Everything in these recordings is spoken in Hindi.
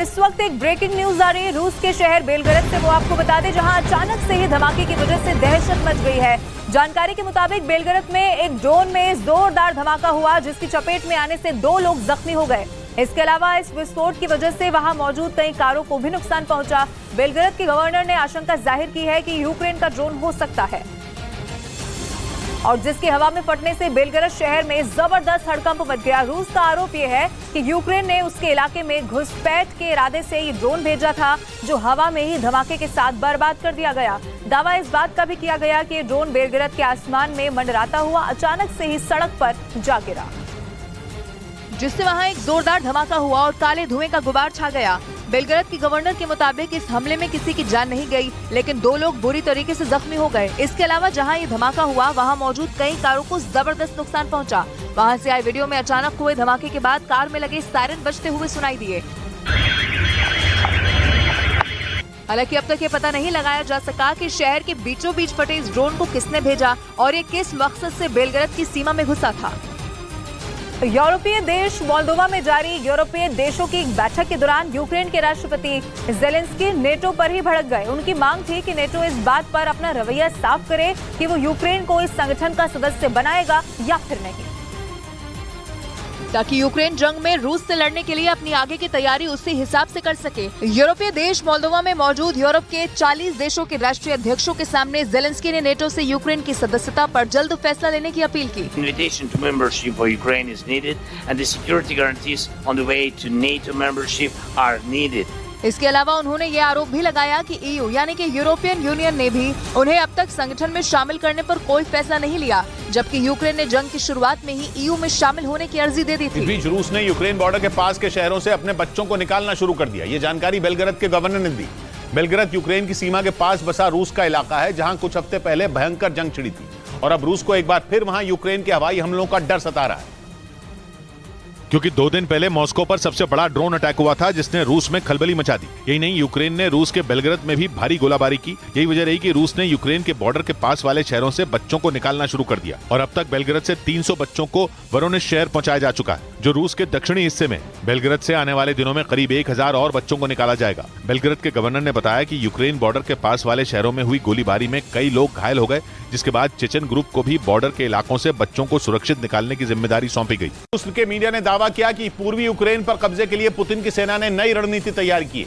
इस वक्त एक ब्रेकिंग न्यूज आ रही है रूस के शहर बेलग्रेद से। वो आपको बता दें जहां अचानक से ही धमाके की वजह से दहशत मच गई है। जानकारी के मुताबिक बेलग्रेद में एक ड्रोन में जोरदार धमाका हुआ जिसकी चपेट में आने से 2 लोग जख्मी हो गए। इसके अलावा इस विस्फोट की वजह से वहां मौजूद कई कारों को भी नुकसान पहुंचा। बेलग्रेद के गवर्नर ने आशंका जाहिर की है कि यूक्रेन का ड्रोन हो सकता है और जिसके हवा में फटने से बेलग्रेद शहर में जबरदस्त हड़कंप मच गया। रूस का आरोप यह है कि यूक्रेन ने उसके इलाके में घुसपैठ के इरादे से ये ड्रोन भेजा था जो हवा में ही धमाके के साथ बर्बाद कर दिया गया। दावा इस बात का भी किया गया कि ये ड्रोन बेलग्रेद के आसमान में मंडराता हुआ अचानक से ही सड़क पर जा गिरा, जिससे वहां एक जोरदार धमाका हुआ और काले धुएं का गुबार छा गया। बेलग्रेद के गवर्नर के मुताबिक इस हमले में किसी की जान नहीं गई, लेकिन 2 लोग बुरी तरीके से जख्मी हो गए। इसके अलावा जहां ये धमाका हुआ वहां मौजूद कई कारों को जबरदस्त नुकसान पहुंचा। वहां से आए वीडियो में अचानक हुए धमाके के बाद कार में लगे सायरन बजते हुए सुनाई दिए। हालांकि अब तक ये पता नहीं लगाया जा सका कि शहर के बीचों बीच फटे इस ड्रोन को किसने भेजा और ये किस मकसद से बेलग्रेद की सीमा में घुसा था। यूरोपीय देश मोल्दोवा में जारी यूरोपीय देशों की एक बैठक के दौरान यूक्रेन के राष्ट्रपति जेलेंस्की नेटो पर ही भड़क गए। उनकी मांग थी कि नेटो इस बात पर अपना रवैया साफ करे कि वो यूक्रेन को इस संगठन का सदस्य बनाएगा या फिर नहीं, ताकि यूक्रेन जंग में रूस से लड़ने के लिए अपनी आगे की तैयारी उसी हिसाब से कर सके। यूरोपीय देश मोल्दोवा में मौजूद यूरोप के 40 देशों के राष्ट्रीय अध्यक्षों के सामने जेलेंस्की ने नेटो से यूक्रेन की सदस्यता पर जल्द फैसला लेने की अपील की। Invitation to membership for Ukraine is needed and the security guarantees on the way to NATO membership are needed. इसके अलावा उन्होंने ये आरोप भी लगाया कि EU यानी कि यूरोपियन यूनियन ने भी उन्हें अब तक संगठन में शामिल करने पर कोई फैसला नहीं लिया, जबकि यूक्रेन ने जंग की शुरुआत में ही EU में शामिल होने की अर्जी दे दी थी। इस बीच रूस ने यूक्रेन बॉर्डर के पास के शहरों से अपने बच्चों को निकालना शुरू कर दिया। ये जानकारी बेलग्रेद के गवर्नर ने दी। बेलग्रेद यूक्रेन की सीमा के पास बसा रूस का इलाका है जहां कुछ हफ्ते पहले भयंकर जंग छिड़ी थी और अब रूस को एक बार फिर वहां यूक्रेन के हवाई हमलों का डर सता रहा है, क्योंकि 2 दिन पहले मॉस्को पर सबसे बड़ा ड्रोन अटैक हुआ था जिसने रूस में खलबली मचा दी। यही नहीं, यूक्रेन ने रूस के बेलग्रेद में भी भारी गोलाबारी की। यही वजह रही कि रूस ने यूक्रेन के बॉर्डर के पास वाले शहरों से बच्चों को निकालना शुरू कर दिया और अब तक बेलग्रेद से 300 बच्चों को वोरोनिज शहर पहुंचाया जा चुका है जो रूस के दक्षिणी हिस्से में। बेलग्रेद से आने वाले दिनों में करीब 1000 और बच्चों को निकाला जाएगा। बेलग्रेद के गवर्नर ने बताया कि यूक्रेन बॉर्डर के पास वाले शहरों में हुई गोलीबारी में कई लोग घायल हो गए, जिसके बाद चेचन ग्रुप को भी बॉर्डर के इलाकों से बच्चों को सुरक्षित निकालने की जिम्मेदारी सौंपी गई। रूस के मीडिया ने दावा किया कि पूर्वी यूक्रेन पर कब्जे के लिए पुतिन की सेना ने नई रणनीति तैयार की है,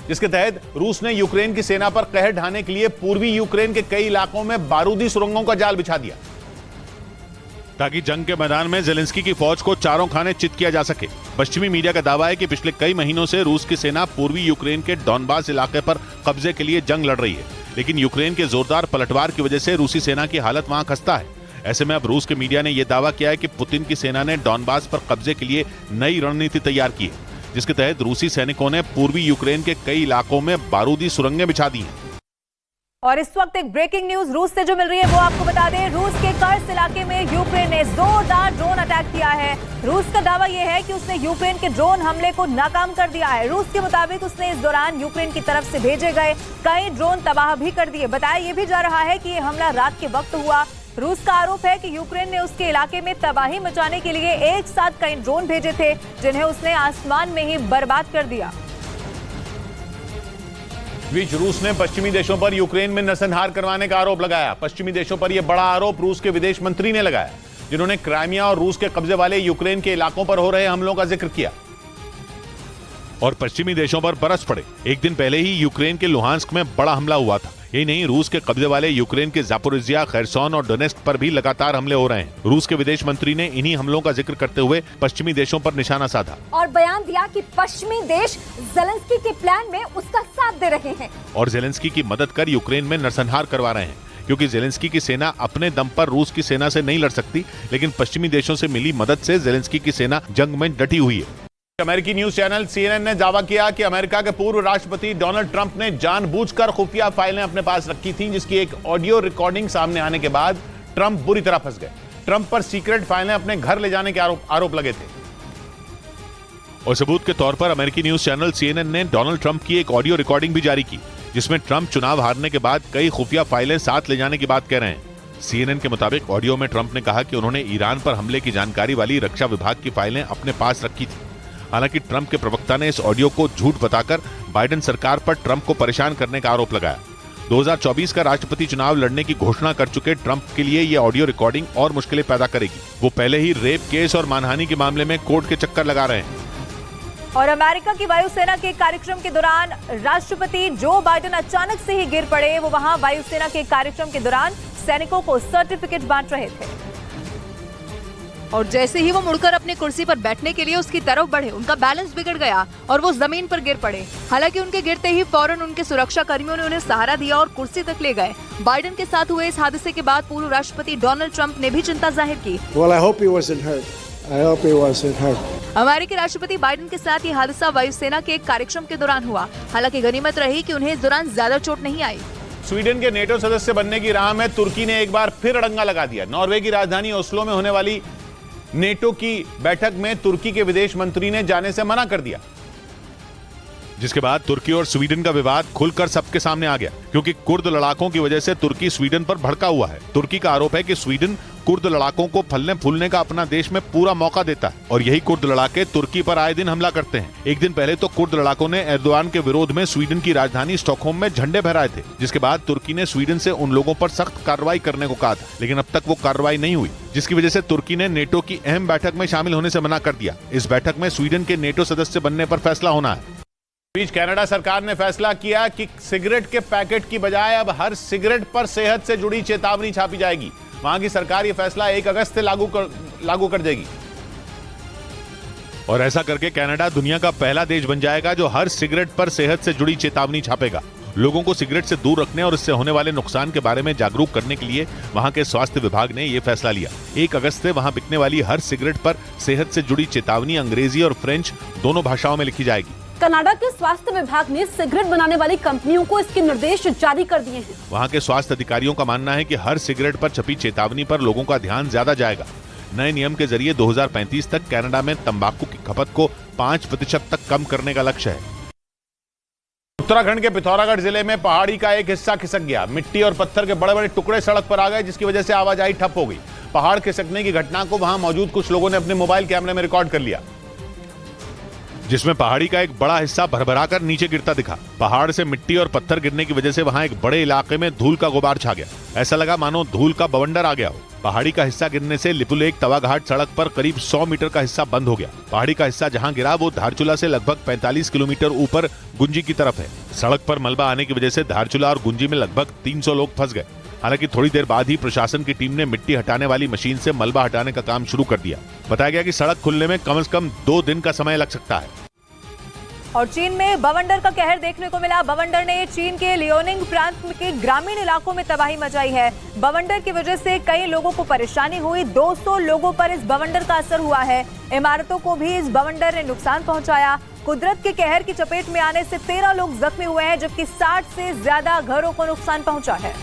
जिसके तहत रूस ने यूक्रेन की सेना पर कहर ढाने के लिए पूर्वी यूक्रेन के कई इलाकों में बारूदी सुरंगों का जाल बिछा दिया ताकि जंग के मैदान में जेलेंस्की की फौज को चारों खाने चित किया जा सके। पश्चिमी मीडिया का दावा है कि पिछले कई महीनों से रूस की सेना पूर्वी यूक्रेन के डॉनबास इलाके पर कब्जे के लिए जंग लड़ रही है, लेकिन यूक्रेन के जोरदार पलटवार की वजह से रूसी सेना की हालत वहां खस्ता है। ऐसे में अब रूस के मीडिया ने यह दावा किया है कि पुतिन की सेना ने डॉनबास पर कब्जे के लिए नई रणनीति तैयार की है, जिसके तहत रूसी सैनिकों ने पूर्वी यूक्रेन के कई इलाकों में बारूदी सुरंगें बिछा दी हैं। और इस वक्त एक ब्रेकिंग न्यूज रूस से जो मिल रही है वो आपको बता दें। रूस के कर्स इलाके में यूक्रेन ने जोरदार ड्रोन अटैक किया है। रूस का दावा यह है कि उसने यूक्रेन के ड्रोन हमले को नाकाम कर दिया है। रूस के मुताबिक उसने इस दौरान यूक्रेन की तरफ से भेजे गए कई ड्रोन तबाह भी कर दिए। बताया यह भी जा रहा है कि यह हमला रात के वक्त हुआ। रूस का आरोप है कि यूक्रेन ने उसके इलाके में तबाही मचाने के लिए एक साथ कई ड्रोन भेजे थे जिन्हें उसने आसमान में ही बर्बाद कर दिया। बीच रूस ने पश्चिमी देशों पर यूक्रेन में नरसंहार करवाने का आरोप लगाया। पश्चिमी देशों पर यह बड़ा आरोप रूस के विदेश मंत्री ने लगाया, जिन्होंने क्राइमिया और रूस के कब्जे वाले यूक्रेन के इलाकों पर हो रहे हमलों का जिक्र किया और पश्चिमी देशों पर बरस पड़े। एक दिन पहले ही यूक्रेन के लुहांस्क में बड़ा हमला हुआ था। यही नहीं, रूस के कब्जे वाले यूक्रेन के जापोरिजिया, खैरसोन और डोनेस्क पर भी लगातार हमले हो रहे हैं। रूस के विदेश मंत्री ने इन्हीं हमलों का जिक्र करते हुए पश्चिमी देशों पर निशाना साधा और बयान दिया कि पश्चिमी देश जेलेंस्की के प्लान में उसका साथ दे रहे हैं और जेलेंस्की की मदद कर यूक्रेन में नरसंहार करवा रहे हैं, क्योंकि जेलेंस्की की सेना अपने दम पर रूस की सेना से नहीं लड़ सकती, लेकिन पश्चिमी देशों से मिली मदद से जेलेंस्की की सेना जंग में डटी हुई है। अमेरिकी न्यूज चैनल CNN ने दावा किया कि अमेरिका के पूर्व राष्ट्रपति डोनाल्ड ट्रंप ने जानबूझकर खुफिया फाइलें अपने पास रखी थीं, जिसकी एक ऑडियो रिकॉर्डिंग सामने आने के बाद ट्रंप बुरी तरह फंस गए। ट्रंप पर सीक्रेट फाइलें अपने घर ले जाने के आरोप लगे थे और सबूत के तौर पर अमेरिकी न्यूज चैनल CNN ने डोनाल्ड ट्रंप की एक ऑडियो रिकॉर्डिंग भी जारी की, जिसमें ट्रंप चुनाव हारने के बाद कई खुफिया फाइलें साथ ले जाने की बात कह रहे हैं। CNN के मुताबिक ऑडियो में ट्रंप ने कहा कि उन्होंने ईरान पर हमले की जानकारी वाली रक्षा विभाग की फाइलें अपने पास रखी थी। हालांकि ट्रंप के प्रवक्ता ने इस ऑडियो को झूठ बताकर बाइडेन सरकार पर ट्रंप को परेशान करने का आरोप लगाया। 2024 का राष्ट्रपति चुनाव लड़ने की घोषणा कर चुके ट्रंप के लिए ये ऑडियो रिकॉर्डिंग और मुश्किलें पैदा करेगी। वो पहले ही रेप केस और मानहानि के मामले में कोर्ट के चक्कर लगा रहे हैं। और अमेरिका की वायुसेना के कार्यक्रम के दौरान राष्ट्रपति जो बाइडेन अचानक से ही गिर पड़े। वो वहां वायुसेना के कार्यक्रम के दौरान सैनिकों को सर्टिफिकेट बांट रहे थे और जैसे ही वो मुड़कर अपनी कुर्सी पर बैठने के लिए उसकी तरफ बढ़े, उनका बैलेंस बिगड़ गया और वो जमीन पर गिर पड़े। हालांकि उनके गिरते ही फौरन उनके सुरक्षा कर्मियों ने उन्हें सहारा दिया और कुर्सी तक ले गए। बाइडेन के साथ हुए इस हादसे के बाद पूर्व राष्ट्रपति डोनाल्ड ट्रंप ने भी चिंता जाहिर की। अमेरिकी राष्ट्रपति बाइडेन के साथ ये हादसा वायुसेना के एक कार्यक्रम के दौरान हुआ। हालांकि गनीमत रही कि उन्हें इस दौरान ज्यादा चोट नहीं आई। स्वीडन के नेटो सदस्य बनने की राह में तुर्की ने एक बार फिर अड़ंगा लगा दिया। नॉर्वे की राजधानी ओस्लो में होने वाली नेटो की बैठक में तुर्की के विदेश मंत्री ने जाने से मना कर दिया, जिसके बाद तुर्की और स्वीडन का विवाद खुलकर सबके सामने आ गया, क्योंकि कुर्द लड़ाकों की वजह से तुर्की स्वीडन पर भड़का हुआ है। तुर्की का आरोप है कि स्वीडन कुर्द लड़ाकों को फलने फूलने का अपना देश में पूरा मौका देता है और यही कुर्द लड़ाके तुर्की पर आए दिन हमला करते हैं। एक दिन पहले तो कुर्द लड़ाकों ने एर्दोआन के विरोध में स्वीडन की राजधानी स्टॉकहोम में झंडे फहराए थे, जिसके बाद तुर्की ने स्वीडन से उन लोगों पर सख्त कार्रवाई करने को कहा था, लेकिन अब तक वो कार्रवाई नहीं हुई, जिसकी वजह से तुर्की ने नेटो की अहम बैठक में शामिल होने से मना कर दिया। इस बैठक में स्वीडन के नेटो सदस्य बनने पर फैसला होना है। बीच कनाडा सरकार ने फैसला किया कि सिगरेट के पैकेट की बजाय अब हर सिगरेट पर सेहत से जुड़ी चेतावनी छापी जाएगी। वहां की सरकार यह फैसला 1 अगस्त से लागू कर देगी और ऐसा करके कनाडा दुनिया का पहला देश बन जाएगा जो हर सिगरेट पर सेहत से जुड़ी चेतावनी छापेगा। लोगों को सिगरेट से दूर रखने और इससे होने वाले नुकसान के बारे में जागरूक करने के लिए वहां के स्वास्थ्य विभाग ने यह फैसला लिया। 1 अगस्त से वहां बिकने वाली हर सिगरेट पर सेहत से जुड़ी चेतावनी अंग्रेजी और फ्रेंच दोनों भाषाओं में लिखी जाएगी। कनाडा के स्वास्थ्य विभाग ने सिगरेट बनाने वाली कंपनियों को इसके निर्देश जारी कर दिए हैं। वहां के स्वास्थ्य अधिकारियों का मानना है कि हर सिगरेट पर छपी चेतावनी पर लोगों का ध्यान ज्यादा जाएगा। नए नियम के जरिए 2035 तक कनाडा में तंबाकू की खपत को 5% तक कम करने का लक्ष्य है। उत्तराखंड के पिथौरागढ़ जिले में पहाड़ी का एक हिस्सा खिसक गया। मिट्टी और पत्थर के बड़े बड़े टुकड़े सड़क पर आ गए, जिसकी वजह से आवाजाही ठप हो गई। पहाड़ खिसकने की घटना को वहां मौजूद कुछ लोगों ने अपने मोबाइल कैमरे में रिकॉर्ड कर लिया, जिसमें पहाड़ी का एक बड़ा हिस्सा भरभराकर नीचे गिरता दिखा। पहाड़ से मिट्टी और पत्थर गिरने की वजह से वहां एक बड़े इलाके में धूल का गुबार छा गया। ऐसा लगा मानो धूल का बवंडर आ गया हो। पहाड़ी का हिस्सा गिरने से लिपुलेख तवाघाट सड़क पर करीब 100 मीटर का हिस्सा बंद हो गया। पहाड़ी का हिस्सा जहां गिरा वो धारचूला से लगभग 45 किलोमीटर ऊपर गुंजी की तरफ है। सड़क पर मलबा आने की वजह से धारचूला और गुंजी में लगभग 300 लोग फंस गए। हालांकि थोड़ी देर बाद ही प्रशासन की टीम ने मिट्टी हटाने वाली मशीन से मलबा हटाने का काम शुरू कर दिया। बताया गया कि सड़क खुलने में कम से कम 2 दिन का समय लग सकता है। और चीन में बवंडर का कहर देखने को मिला। बवंडर ने चीन के लियोनिंग प्रांत के ग्रामीण इलाकों में तबाही मचाई है। बवंडर की वजह से कई लोगों को परेशानी हुई। 200 लोगों पर इस बवंडर का असर हुआ है। इमारतों को भी इस बवंडर ने नुकसान पहुंचाया। कुदरत के कहर की चपेट में आने से 13 लोग जख्मी हुए हैं, जबकि 60 से ज्यादा घरों को नुकसान पहुंचा है।